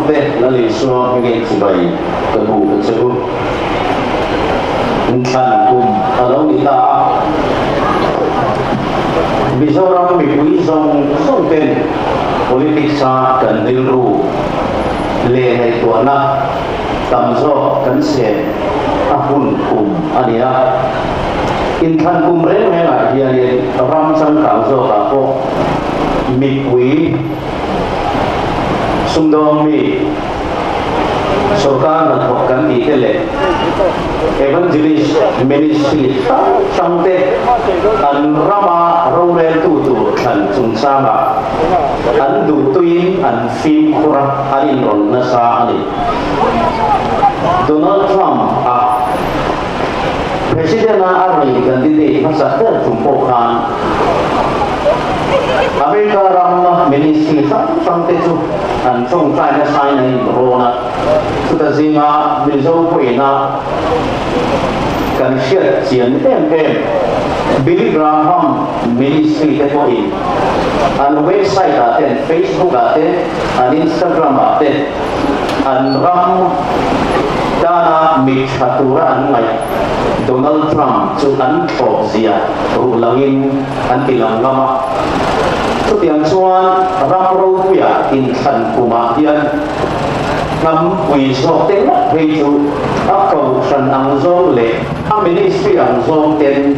te la li so nge chubai ka bu ka chu kan kum alo ni ta Mizoram mi pui song song ten politik sa kan dilru le hai tuana tamzo kan se ahun kum ania in than kum re me la dia ni ram sang kang zo ka ko mi pui sumdom mi सरकार न थोकन इकेले evangelist ministry samte an rama role tu kan chung sama an du tuin an film khura arin ron na sa ani Donald Trump a president na army candidate masa ter jumpo kan Amerika ramna ministry samte tu an chung China sign in rona sudah zinga mizo puina kan share jian Billy Graham ministry te ko in an website aten Facebook aten an Instagram aten an ram dana mikhatura an ngai Donald Trump chu an thok zia rulangin an tilang lama chu tiang chuan ram ro puya in than kuma hian ngam quỳ so tên quỳ chủ áp cầu sân ăn zong lệ am ministry ăn zong tên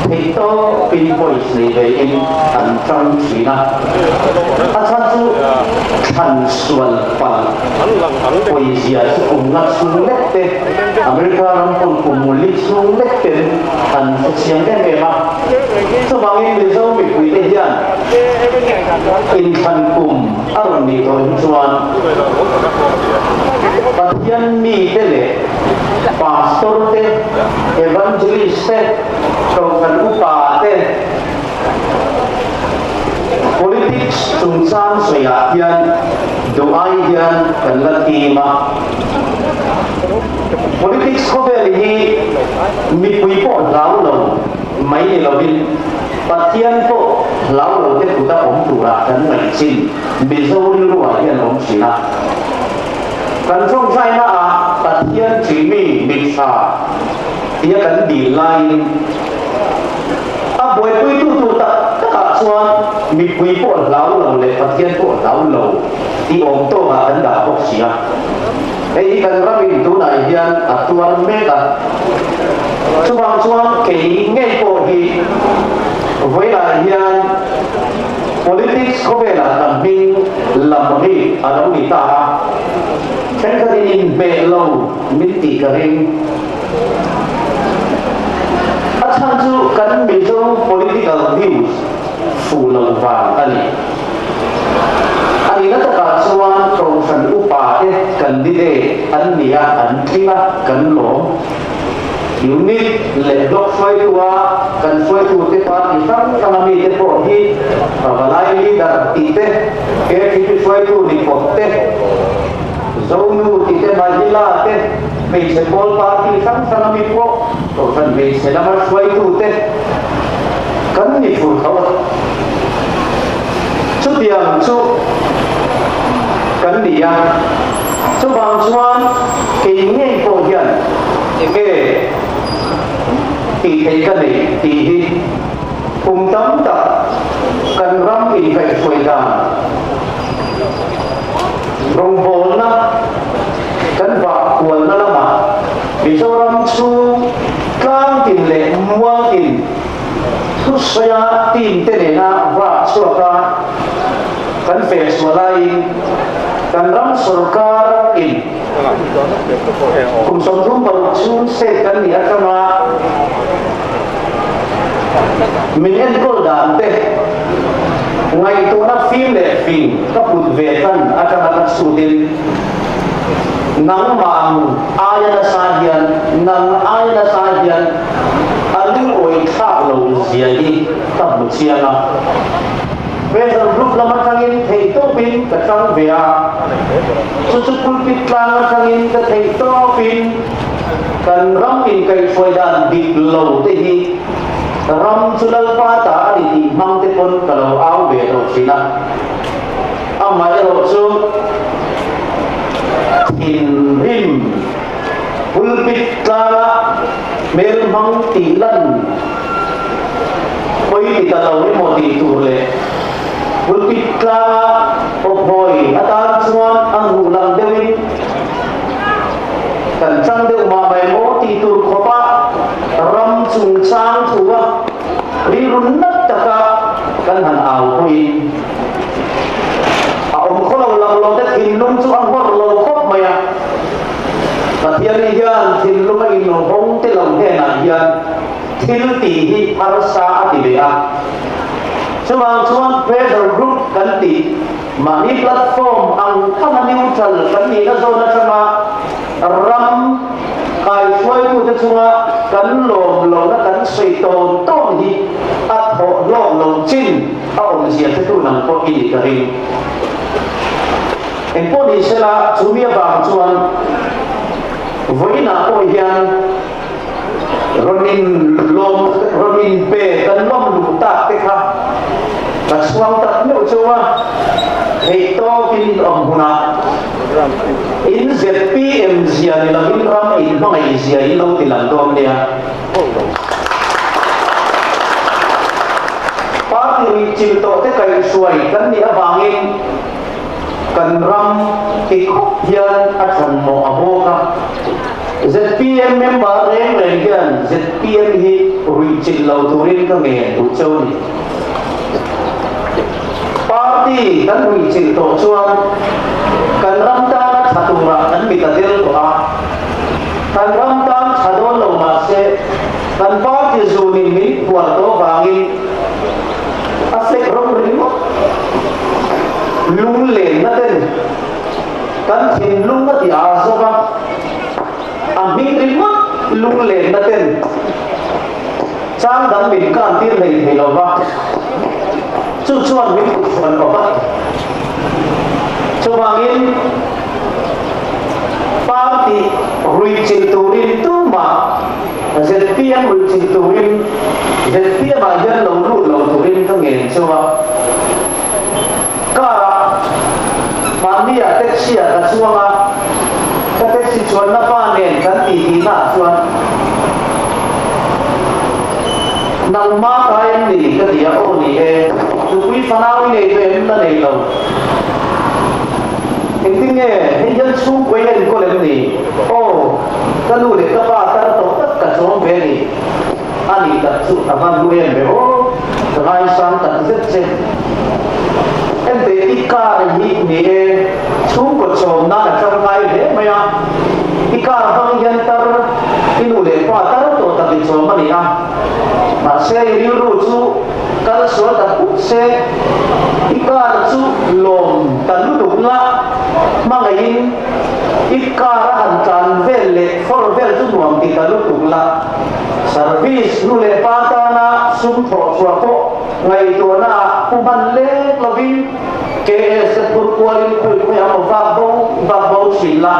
thì to pin voice này về in ăn trong chỉ na áp chú thành xuân phần quỳ gì cùng ngắt xuống lết tên America làm cùng một lít xuống lết tên ăn xiang tên về mà số bao nhiêu người zong bị quỳ tên gì in thành cùng ăn mì thôi chuan Bagian mi tele, pastor te, evangelist te, kaukan upa te, politics tungsan soyakian, doaian kanlatima. Politics ko beli mi puipo laulo, mai lobin. Patian po laulo te kuda omtura dan ngaisin, besok di luar yang omsina. Kan trong China a patian chimi bisa dia kan di lain a boy pui tu ta chuan mi pui po lau lo le patian po lau lo ti om to ma kan da bok sia ei kan ramin tu na hian a tuan me ta chuan ke ngei po hi với là hian politics có vẻ là tầm hình làm gì ở đâu người ta kan karin belo minti karin athan chu kan mejo political views full wa ani na ta chuan promotion upa e candidate an nia an thila kan lo unit le dok foi tua kan foi tu te pa ki sam kanami te po hi balai leader ti te ke ki foi tu ni potte Zonu kita majila te, baseball party sang sana mipo, to kan base nama suai tu te, kan ni full kawat. Cu tiang cu, kan dia, cu bang cuan, keinginan kohian, ti kan ni ti, tam tak, kan ram ini kai suai dah. Rong bol na kan va kual na lama Mizoram chu kang tin le muang tin thu saya tin te ne na va suaka kan face walai kan ram sarkar in kum som thum bal chu se kan ni atama min en kol dan te ngay tu na phim le phim ka put ve kan atang atak sudin nang maang aya na sahian nang aya na sahian aling oi khak lo ziali ta bu chiana Whether group laman kangin thei to pin ka tang vea su pulpit lang kangin ka thei to pin kan ram in kai foidan dik lo te hi ram sulal pata ari ti mang te pon kalau au be ro sina amma ro chu pulpit tla mer mang ti lan oi ti ta lo mo ti tur le pulpit tla opoi atan chuan ang hulang dewi kan chang de ma mai mo ti tur khopa ram chung chang thuwa ri run nat taka kan han au koi a om kholo lang lo te thin lung chu ang hor lo khop maya pathian ni hian thin lung in lo hong te long he na hian thil ti hi har sa ti le a chuan pressure group kan ti mani platform ang kama neutral kan ni na zona chama ram kai suai ku te chunga kan lom lo na kan sei ton ton hi at ho lo chin a om sia te tu nang ko ki ka ring en po ni sela chumia ba chuan voina ko hian ronin pe kan lom lu ta te kha ka suang tak no chuwa hei to kin om huna in ZPM zia ni lam in ram in mangai zia in lo tilan dom dia party ri chil to te kai suai kan ni awangin kan ram ki khop hian a than mo aboka ZPM member reng hian ZPM hi ri chil lo turin ka nge tu chau ni party kan ri chil to chuan kan ram ta chatura kan mitadil to a kan ram ta chadon lo ma se kan party zuni mi puar to bangin aflek rom ringo lung le na ten kan thin lung na ti aso ka aming ringo lung le na ten chang dam min kan tir nei lo ba chu chuan mi ku chuan ko ba chubangin party ruichin turin tuma ZPM ruichin turin ZPM ayan lo turin ka ngen chuwa ka mania taxi ka chuwa ka taxi chuan na pa nen kan ti na chuan nang ma kain ni ka dia o ni e tu pi fanau ni e em na nei lo ting nghe hay dân xung quanh anh có làm gì ta nuôi để ta ba ta tổ tất cả số bé gì anh đi tập sự tập văn nuôi em bé hai sáng tập rất chết em để ít ca là gì xuống của chồng na là trong ngày thế mày à ít ca vang dân ta đi nuôi để qua ta tổ tập đi chồng mà đi à mà xe đi ruột chú cái số tập xe ít ca là chú lồng ta nuôi đúng là mangayin ikara hantan vele for vel tu nuam ti talu tukla service nu le pata na sum tho swapo ngai to na kuman le lovin ke se pur kwalin ku ya mo va bo sila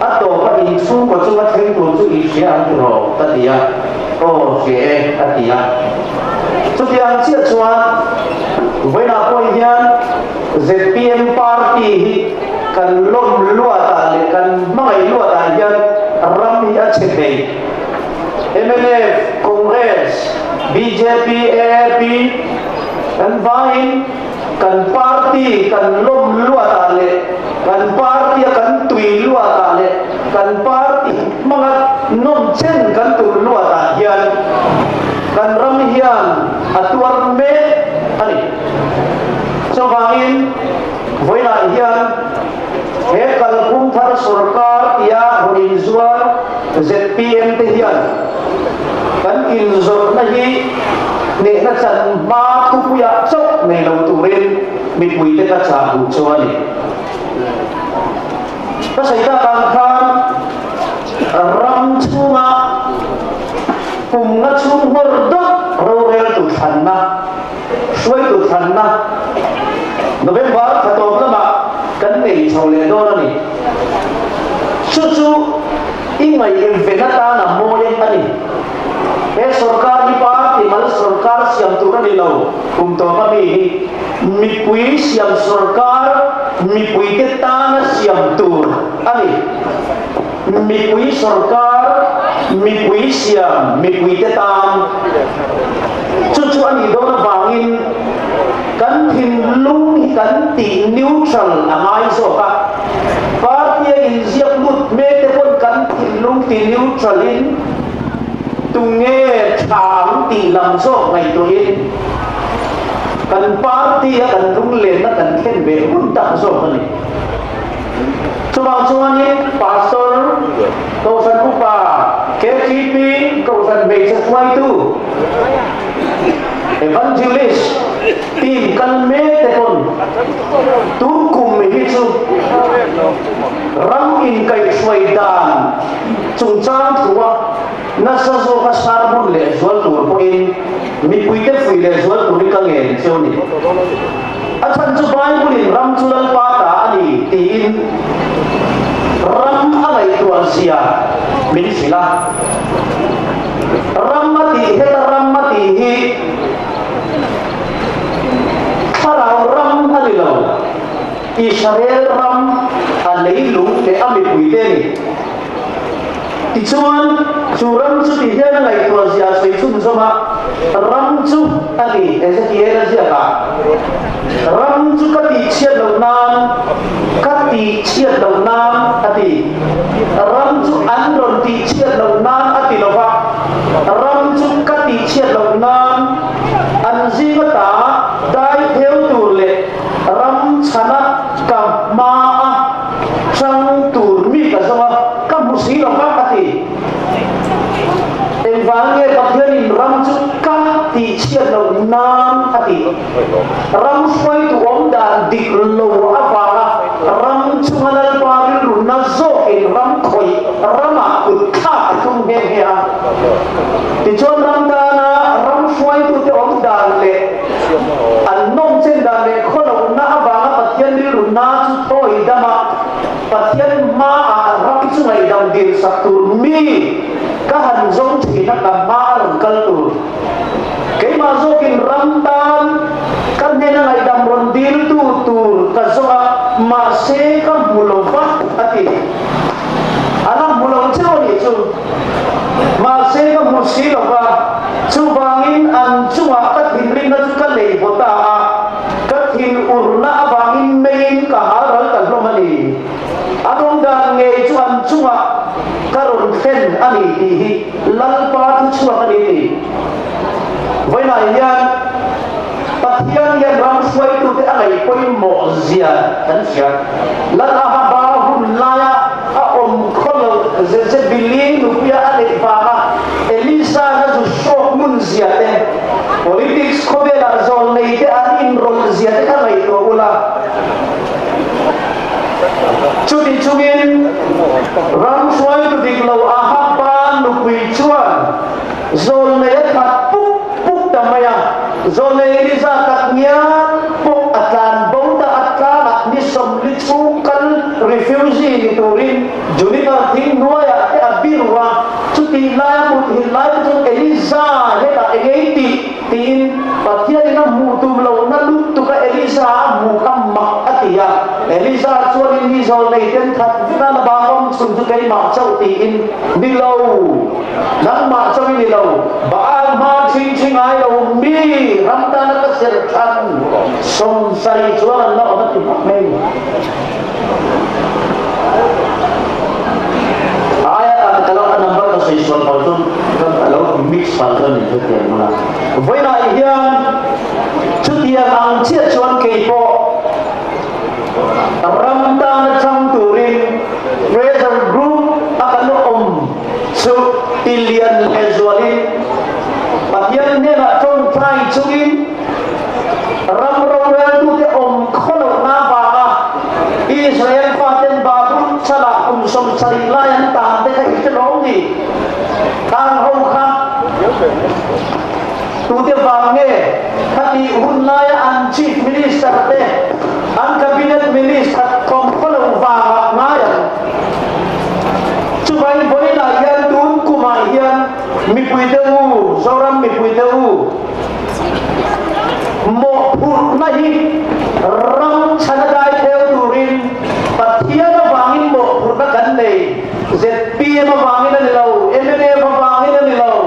ato ka in sum ko chu thing tu chu i sia an ro ta dia se atia chu tiang chia chuan với nào coi hiền ZPM party kan lom lua ta le kan mai lua ta hiền ram hi a che nei MLF Congress BJP AAP kan vain kan party kan lom lua ta le kan party kan tui lua ta le kan party mga nom chen kan tu lua ta hiền kan ram hiền atuar me ani so bangin với lại hiền he kalpum thar sarkar ya horin zuar ZPM te hiền kan in zor na hi ne na chan ma tu puya chok ne lo turin mi pui te ka cha hu chwani ta sai ta kan khan ram chunga kum na chung hor dot ro rel tu than na suai tu than na November thatom lama kan nei chole do na ni chu ingai invenata na moyen ani he sarkar ni pa ti mal sarkar siam tu ni lo kum to pa mi pui siam sarkar mi pui te ta na siam tu ani mi quý sarkar mi quý siam mi quý te tam chu ani do na wangin kan thin lung kan ti neutral angai zo ka party in ziak lut me te pon kan thin lung ti neutral in tu nghe thang ti lam zo ngai to in kan party kan lung len na kan khen be hun ta zo ka ni chuang ni pastor kausan upa KTP kausan base swai tu evangelist tim kan me te pon tu kum me hi chu ram in kai swai dan chung chang thua na sa zo ka sarbun le zwal tur po in mi puite fui le zwal tur ka nge cheu ni achan chu bible in ram chulal pa ta ani ti in ram alai tuan sia min sila ramati heta ramati hi parau ram alilo Israel ram alai lu te ami puite ni ti chuan churam chu ti hian ngai tuan sia sei chun zoma ram chu ani Ezekiel sia ka ram chu ka ti chiat lo nan ka ti chiat lo nan ati ram chu an ron ti chiat lo nan ati lo va ram chu ka ti chiat lo nan an ji ga ta dai theo tur le ram chana ka ma chang tur mi ka zama ka musi lo va ati em vange pathian in ram chu ka ti chiat lo nan ati ram swai tu om dan dik lo avara ram chu halal paril ru na zo in ram khoi rama kut kha tum he he a ti chon ram da na ram swai tu te om dan le an nom chen dan le kholo na avara pathian ri ru na chu thoi dama pathian ma a ram chu ngai dam dir satur mi ka han zong thi na ka ma ran kal tu cái mà do kinh ram tan kan ne na ngai dam ron dil tu tur ka zonga ma se ka mulova ati ana mulong cheo ni chu ma se ka musilova chu bangin an chuwa ka thin rin na chu ka lei bota a ka thin urna bangin mein ka haral ta lomani adong dan nge chu an chuwa karon fen ani hi lalpa tu chuwa ka ni với lại yan pathian yan ram swai tu te angai poi mo zia kan sia la ha ba hun la ya a om kholo ze bilin rupia ale pa elisa na zu shok mun zia te politics ko be la zon nei te an in rol zia te kan ai to ula chudi chungin ram swai tu dik lo a ha pa nu pui chuan zon nei ta maya zone iriza katnya po atlan bonda atlan ni som lichukal refugee ni turin junita thing noya te abirwa chuti la mut hilai tu eliza heta eiti tin patia na mutum lo na lutu ka eliza mu kamma atia eliza chuan ni zone ten that na na bangom sun tu kai ma chau ti in below nang ma chau ni lo ba ma ching ching ai lo mi ram ta na ka ser than som sai chuan na ma ti mai aya kalau number ka sai chuan pal tu kalau mix pal tu ni tu ke mula voi na hian chu tia ang chiat chuan ke po ram ta na chang turin pressure group akano om su tilian ezwalin pathian ne la chong trai chungin ram rowel tu te om kholo na ba Israel faten ba chala kum som sari layan ta te ka itlong ni tang ho kha tu te bange khati hunaya an chief minister te an cabinet minister kom kholo ba ngaya chubai boi na yan tun kuma yan mi puiteu zoram mi puiteu mo phut na hi ram chanadai theo turin pathian bangin mo phut na kan nei zet PM mabangin na nilaw, MNA mabangin na nilaw,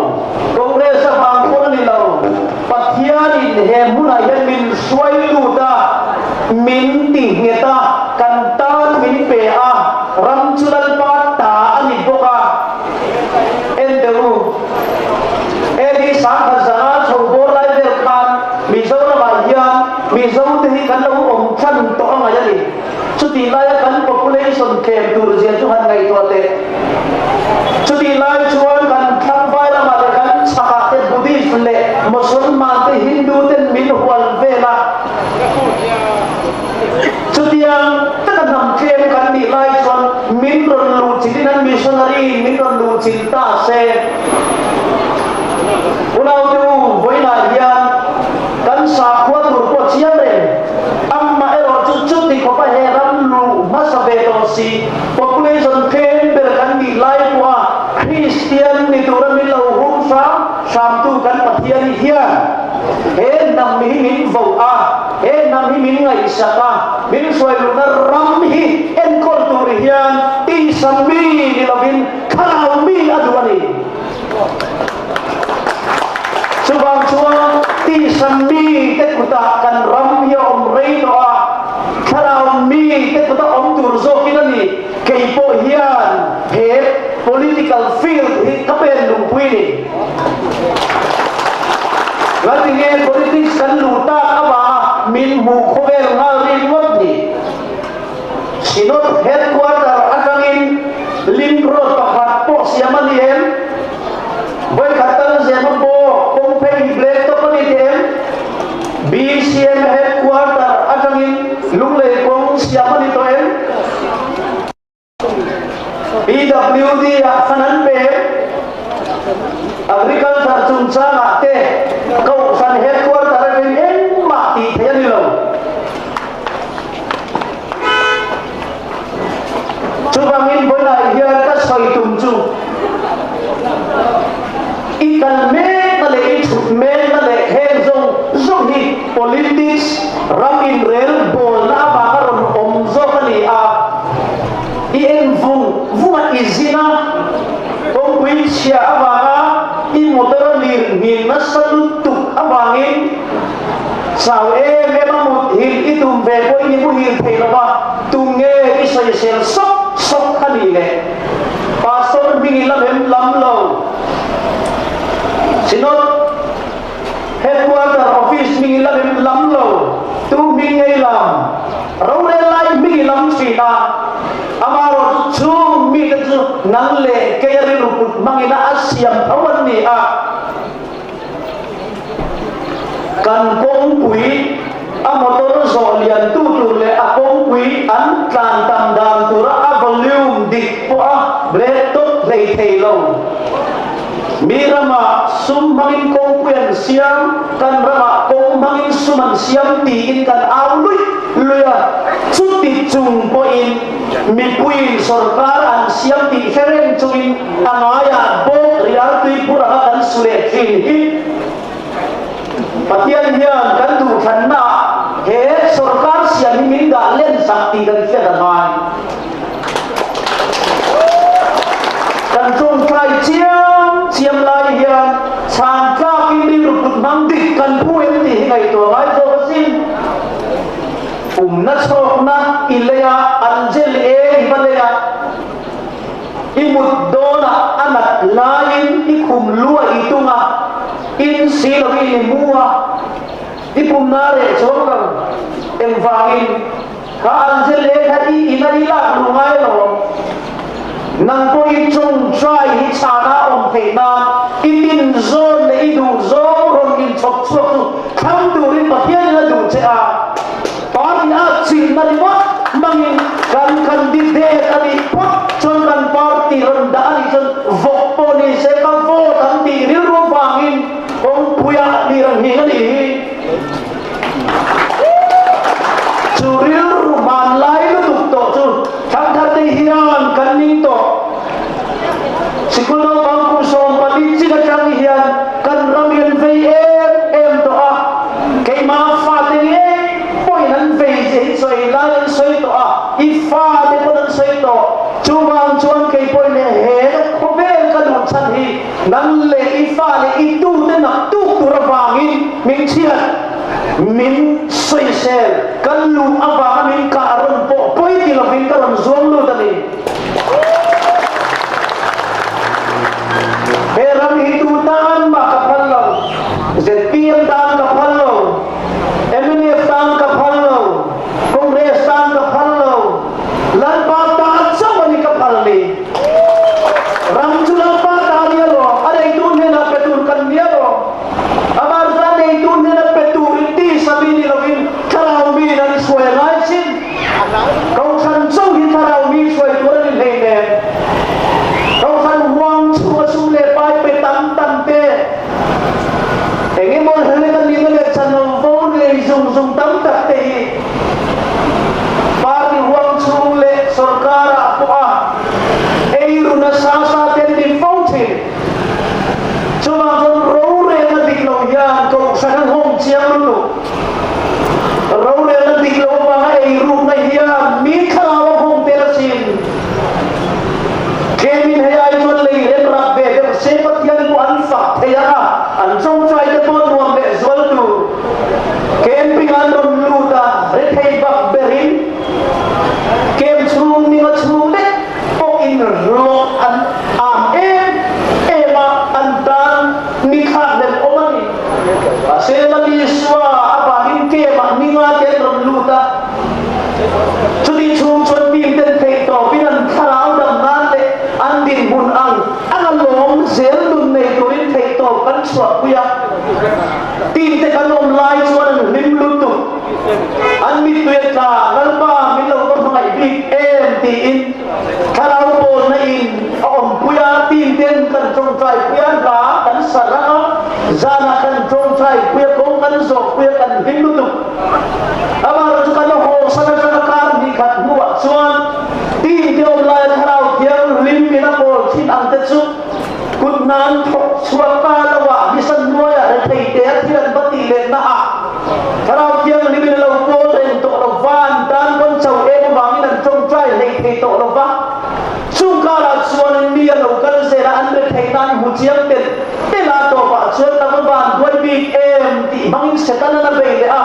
Congress mabangin na nilaw, patiyanin hemuna yan min suway luda, min tingeta, kantan min pea, ramsulal pata, anibo ka, enderu, edi sang hazangan, sorbor lai kan, misaw na bayan, misaw tehi kan lau omchan to ang ayali, sutilaya kan population camp tursian Tuhan ngai tuate, sutilaya cuan kan tangfai la malakan sakate Buddhist le, Musliman te Hindu ten min hual vela, sutiang tekan nam camp kan nilai cuan min ron lu cilinan missionary min ron lu cinta se. Ulau tu boina yan kan sakwa turpo siamre amma ero cucut di kota heran lu masa betosi population camber kan di lain wa Christian ni turun di lau humsa samtu kan patian hian nam min vau nam min ngai saka min suai lunar ramhi en kulturian isami di labin kalami aduani subang suang ti sami te kuta kan ramya om rei doa kalau mi te kuta om turzo kinani keipo hian he political field hi kapen lungpui ni ngati nge politics kan luta aba min mu khovel ngali ngot ni sinot headquarter akangin link road pakat po siaman yen boy katan siaman po Black to panitin BCM headquarter agangin lunglay kong siapa nito PWD kanan pe agriculture sunsa ngate kau san headquarter agangin mati tayan nilo cubangin boy na iyan ka soy tumju ikan menale hezong zohi politics ramin rel bol na bakaron omzo kani ien vunga izina kung winsya abanga imotor ni nasalutuk abangin sawe memang hil itum bebo ini buhil pelaba tunge isa yesel sok kanile pastor bingila mem lamlo sinot headquarter office mingilam lamlo tu mingilam raure lai mingilam sina amaro chung mi tu nangle kayari ruput mangina asyam awan ni kan kong pui amotor zolian tutur le akong pui an kan tandang tura volume dik po bretot lay tailong mirama sumbangin kong puyan siam kan rama kong mangin suman siam tiin kan auluy luya cuti cung poin mipuin sorkaran siam ti feren cungin angaya bo riartui pura kan sulekin patian hian kan tu thanna he sorkar siam min da len sakti kan fiadaman kan cung kai siam lai hian sangka kini ruput mangdik kan puin ti ngai to ngai to sin na sok na ilaya anjel ibalaya imut dona anak lain ikum lua itunga in silo ini mua ipum nare chongang engvangin ka anjel hadi inalila lungai lo nang po itong try hitana om pena itin zon na idu zon ron in chok chok kam durin patian na du cha pari atsin na limot mangin kan candidate ani pot chon kan party ron daan chon vote po ni se kan vote ang di ro bangin kong puya ni rang hingali suril man lai lu tuk to chu thang thang ni hian kan ning to sikulo bang ku som palit si kang hian kan ramian vei em to kay ma fa te poi nan vei je soi lai soi to i fa te po nan soi to chu bang chuan kay poi ne he chan hi nan le I fa le I tu te na tu turawangin min chiat min soi sel kan lu ava min ka ron po poi ti lo vin ka ron zom lu tani heram hitu tan ma ka phallo ZPM tan ka phallo MNF tan ka phallo Congress tan ka phallo lan pa tan sa mani ka phalli ram chulang pa tan ya lo are itu ne na petun kan dia lo amar sa ne itu ne na petur ti sabi ni lovin karau mi na suai lai sin kau san song hi karau mi suai tu ni nei ne kau san wang chua su le pai pe tam tam te engi mon hele kan ni le chan no vo le zum tam tak te parti wang chu le sarkar apa eiru na sa ten di fountain cuma kon ro re na dik lo yang kau san hong chiang lu ro re na dik lo ba eiru na ya mi khalaw hong te la sin kemin he ai mon le ren ra be de se pat yan bu an fa the ya an song chai de pon nuam be zol tu kem pingan ron lu ta re thei bak berin kem chung ni ma chung le po in ro an am ema an tan ni kha del omani se la ni swa apa hin ke ma ni ma ke ron lu ta chudi chung chon pin ten thei to pinan kharau dam nan le an din bun ang lom zel dun nei to rin thei to kan swa kuya tin te kan om lai chuan lim lu tu an mi tuet la lalpa mi lo ko ngai big em ti in kharau bol na in om kuya tin ten kan chong trai kuya ra kan sara zana kan chong trai kuya ko kan zo kuya kan lim lu tu amar chu kan ho sana sana kar ni khat nuwa chuan tin te om lai kharau tiang lim mi na bol thin ang te chu kut nan thok suwa pa lawa mi san noya re thei te thian bati le na a kharau tiang lim mi lo bol en to lo van dan kon chau e wang nan chong trai le thei to lo wa chung ka la chuan mi lo kal se ra an le thei nan hu chiang ten te la to pa chuan ta van doi bi em ti bangin setan na be le a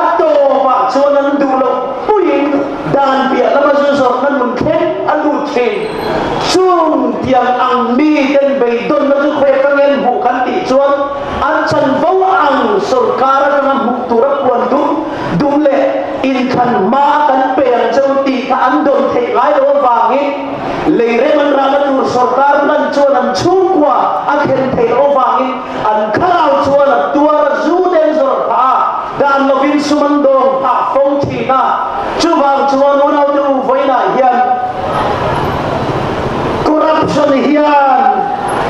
ato pa chuan an du lo puin dan bia la ma zu so nan mun khen an lu khen chung tiang ang mi ten be don na chu khwe ka ngen bu kan ti chuan an chan vo ang sarkar ka hu tura kwan dum le in khan ma kan pe ang chau ti ka an don thei lai lo wangi le re man ra na tur sarkar nan chuan an chung kwa a khen thei lo wangi an kharau chuan a tua ra zu den zor pa dan lovin suman dong pa phong thi na chu wang chuan on au tu voina hian corruption hian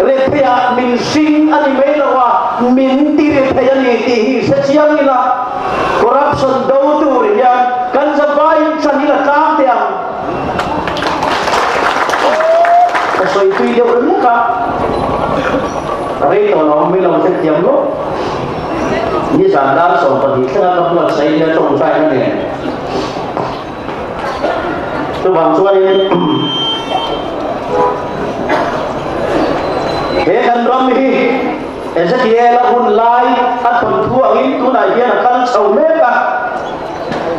re thea min sing ani me lawa min ti re thea ni ti hi se chiang ni la corruption do tu hian kan za vai chan ni la ka tiang soi tui dia ren ka re to lo mi lo se tiang lo ni san dan so pa hi tha ka pla sai dia chong sai na ne tu bang chuan he kan ram hi Ezekiel hun lai at thon thu angin tu na hian kan chau me ka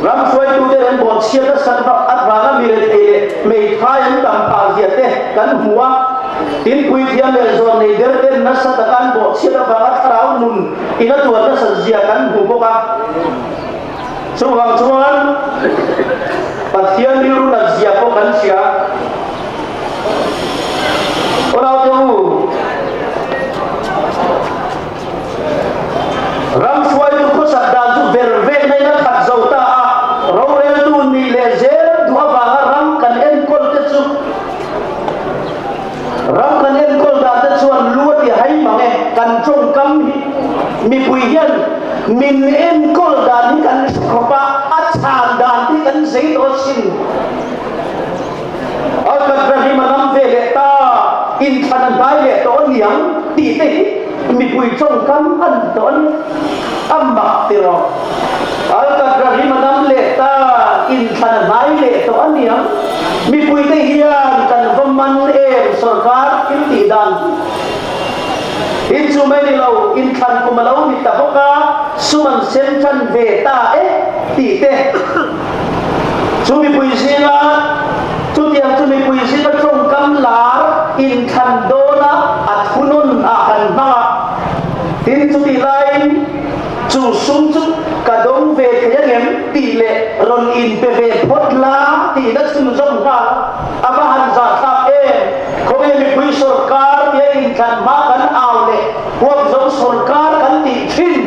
ram suai tu de ren bon sia da san ba at wa na mi re te me thai an dam pa zia te kan huwa tin pui thiam le zon nei der den na sa da kan bo sia da ba at rau mun ina tu na sa zia kan hu ko ka chu wang chuan pathian ni ru na zia ko kan sia orang tu ram suai tu ko sabda tu verve nei na khat zauta a ro re tu ni le zer dua ba ram kan en kol te chu ram kan en kol da te chuan lu ti hai mange kan chong kam mi pui hian min en kol da ni kan khopa a chan dan ti kan sei to sin akat rahi manam ve le ta in khan dai le to niang ti te mi pui chong kam an ton amma tiro akat rahi manam le ta in khan dai le to niang mi pui te hian kan vaman e so sarkar in ti dan in chumai ni lo in khan kumalo ni taboka suman sentran veta ti te chumi puisina tutiang chumi puisina trong kam lar in khan dona at hunun akan ba tin chuti lain chu sum chu kadong ve kaya ngem ti le ron in pe ve photla ti da sum zong ha abahan za tha ko mi pui sarkar ye in khan ma kan aw le huam zong sarkar kan ti thin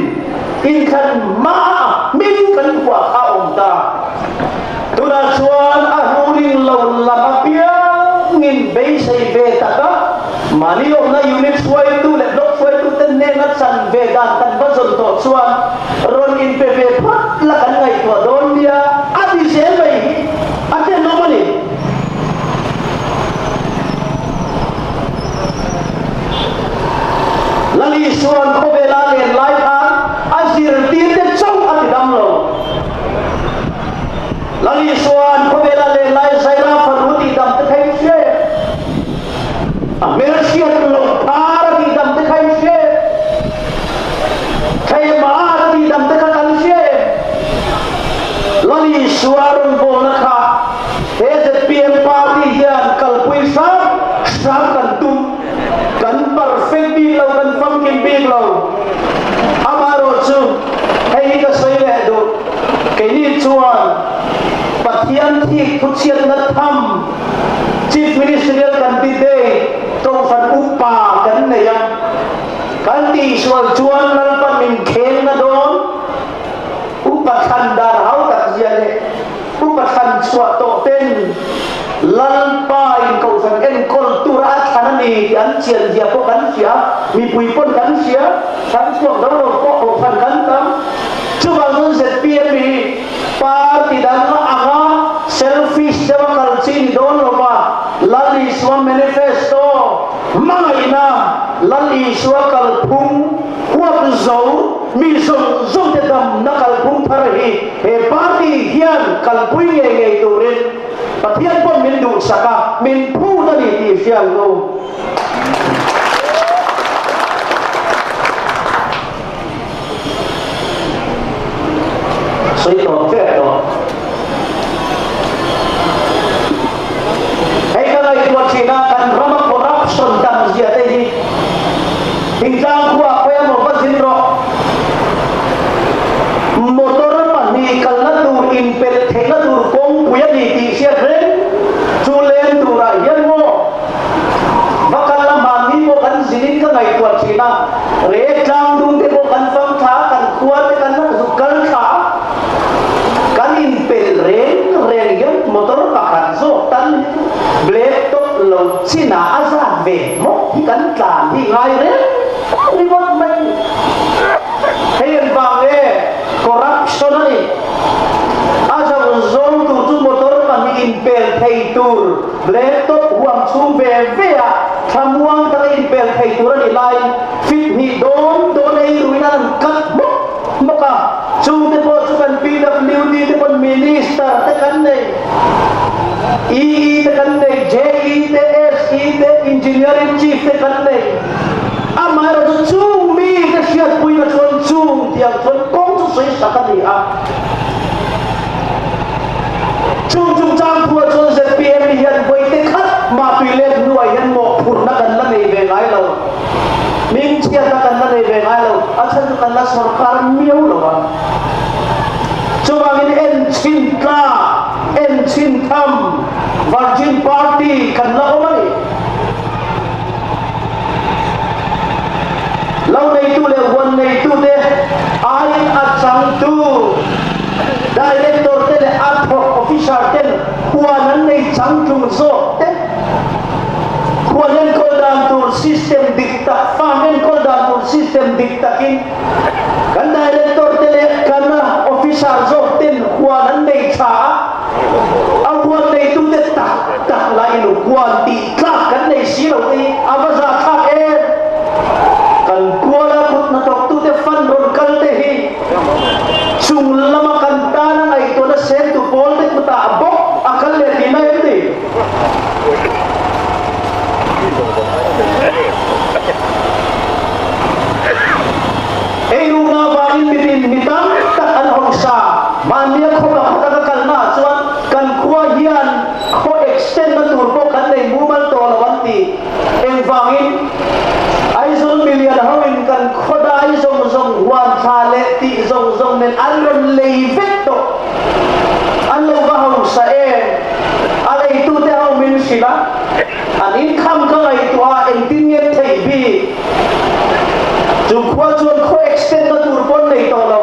in khan ma min kan kwa ka ta tuna chuan a huring lo lama pia ngin be sei ve ta ka mani om na unit swai tu le dok swai tu ten ne na san ve dan tan ba zon to chuan ron in pe ve phat la kan ngai to don dia adi se bai ate normally lali chuan ko ve la le lai han azir ti te chong ati dam lo lali chuan ko ve la le lai zaira faruti dam te thai she Amerisia lo para di dam te khai she khai ma di dam te kan she lali suarun bo na kha he je pm party hian kalpui sam kan tum kan perfect bi lo kan fam kim bi lo amaro chu hei ka soi le do ke ni chuan pathian thi thuchian na tham chief ministerial candidate trong phần upa kan này kan ti sual chuan nal pa min khen na don upa khan dar hau tak jiale upa khan chua to ten lal pa in ko san en kultura thanani an chian dia ko kan sia mi pui pon kan sia san chuak dang lo ko fan kan tam chu bang nun set pm pa ti dan ma anga selfish jawa kalchin don lo ba lali swam manifesto maina lali swa kalphung huap zo mi zong zong te dam na kalphung tharahi he party hian kalpui nge nge turin pathian pon min du saka min phu na ni ti siang lo soi to fe to hey kana itu China kan rama corruption dam zia te hi hinggang kuwa ko ya mo bazin ro motor pa ni kalna tur in pel thela tur kong puya ni ti sia ren chulen tura yan mo bakal la mani mo kan zinin ka ngai kuwa China re tang dung te mo kan fam tha kan kuwa te kan na zukal tha kan in pel ren yan motor pa kan so tan blade to lo China asa ve mo hi kan tlan hi ngai re ni mo mai hey bang corruption ni asa zong tu motor pa ni in pel thei tur blade to huang chu ve ve a thamuang ta in pel thei tur ni lai fit ni don ei ruinan kat mo moka chu te po chu kan PWD te pon minister te kan nei te kan nei JE te SE te engineering chief te kan nei amaro chu mi ka siat pui na chon chung tiang chon kong chu sei sakani a chung chang thua chon se PM hian boi te khat ma tui le nuai hian mo phur na kan la nei ve ngai lo min chia ta kan la nei ve ngai lo achan kan la sarkar miau lo ba chuba min en chin tham Virgin Party kan la omani lau nei tu le wan nei tu de ai achang tu director te le ad hoc official ten huanan nei chang chung zo te huanan ko dan tur system dikta famen ko dan tur system dikta kin kan director te le kan official zo ten huanan nei cha awan nei tu de ta la ilu kwanti ka kan nei silo ti abaza ka kan kuala put na tok tu te fan ron kal te hi sung lama kanta na ngai to na sen tu pol te ta abok akal le ti na yeti extend na turbo kan nei mumal to lawanti eng wangin ai zon million hawin kan khoda ai zong zong wan thale ti zong zong nen alon levet to allo ba haw sa alai tu te haw min sila an income ka ai to a eng tinget thei bi chu khwa chuan kho extend na turbo nei to lo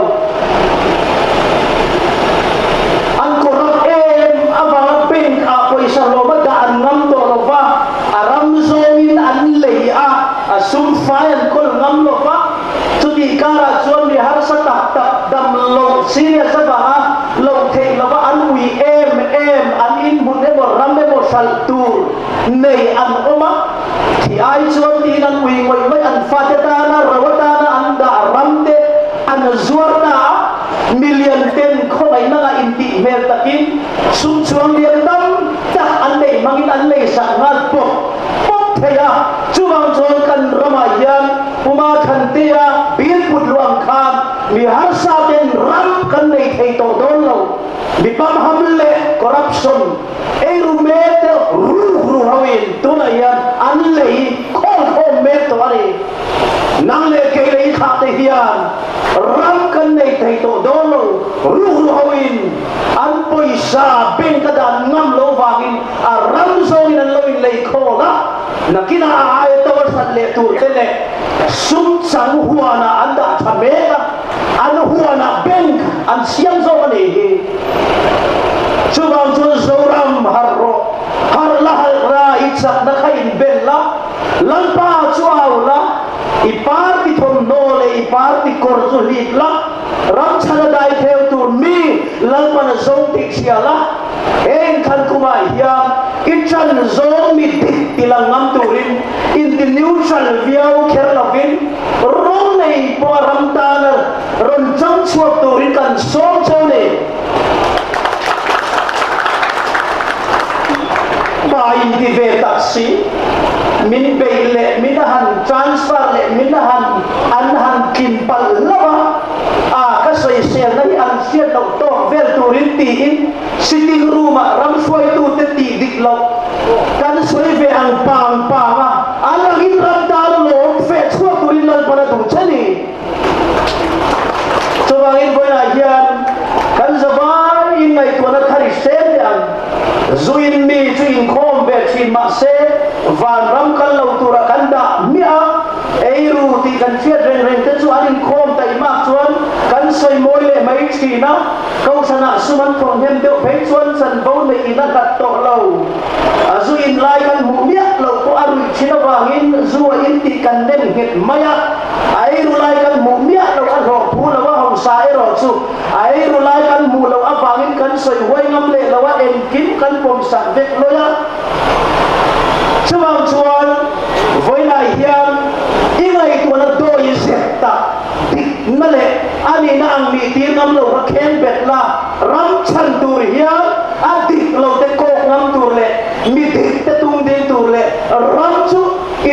sum fayan kol ngam lo pa tudi kara chuan li har sa ta dam lo serious ba lo thei lo ba an ui an in bun e bo ram e bo sal tur nei an oma thi ai chuan ti nan ui ngoi mai an fa ta na rawata na an da ram te an zuar na million ten kho ai na in ti vel takin sum chuan lian dam ta an nei mangin an nei sa ngal po thaya chuwang chon kan ramayan uma khantia bil putluang khan mi har sa ten ram kan nei thei to don lo bipam hamle corruption ei rumet ru hawin tunayan an lei khol met to ari nang le ke lei kha te hian ram kan nei thei to don lo ru hawin an poisa ben ka dan ngam lo wangin a ram zo in an lo in lei khola nakina ay to sa le tur tele sum sang huana anda thameka an huana bank an siang zo ani hi chubang chun zoram harro har la ra itsak na khain bella lampa chuaula iparti thom nole iparti korzu hitla ram chana dai theu tur mi lampa na zong tik siala en khan kumai hiam itchan zong mi ilang ngam turin in the neutral view kerlavin rong nei po ramtana ron chang chuak turin kan som chone bai di ve taxi min beile minahan transfer le minahan anhan kimpal lawa ka soi sel nai an siat lo to vel turin ti in sitting room ram suai tu te ti dik lo kan soi ve ang pang pa ma alang in ram dal lo fe chua turin lal para tu chani so bangin boy na hian kan zabai in nai tu na khari sen yang zuin mi chuin khom be chin ma se van ram kan lo tura kan da mia eiru ti kan fiat reng te chu anin khom tai ma chuan kan soi moi le mai china kau sana suman thong hem deu phei chuan san bo nei ina kat to lo azu in lai kan mu mia lo ko aru china wangin zuwa in ti kan nem het maya airu lai kan mu mia lo an ro phu lo wa hong sa e ro chu airu lai kan mu lo awangin kan soi hoi ngam le lo wa en kim kan pom sa vek lo ya chuang chuan voi lai hiam ingai tu na do yi sekta dik na le ani na ang mi ti ngam lo ka khen bet la ram chan tur hiam adik lo te ko ngam tur le mi dik te tung de tur le ram chu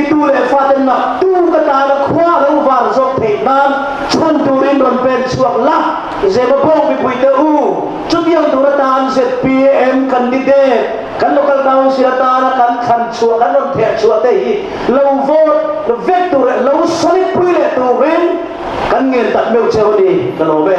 itu le faten na tu ka ta na khwa lo war zok thei nam chan turin don pen chuak la ze ba bong bi pui te u chu yang tu ta an ZPM candidate kan local council ta na kan khan chua kan don the chua te hi lo vote lo vector lo solid pui le tu ren kan ngel tat meu cheu ni kan lo be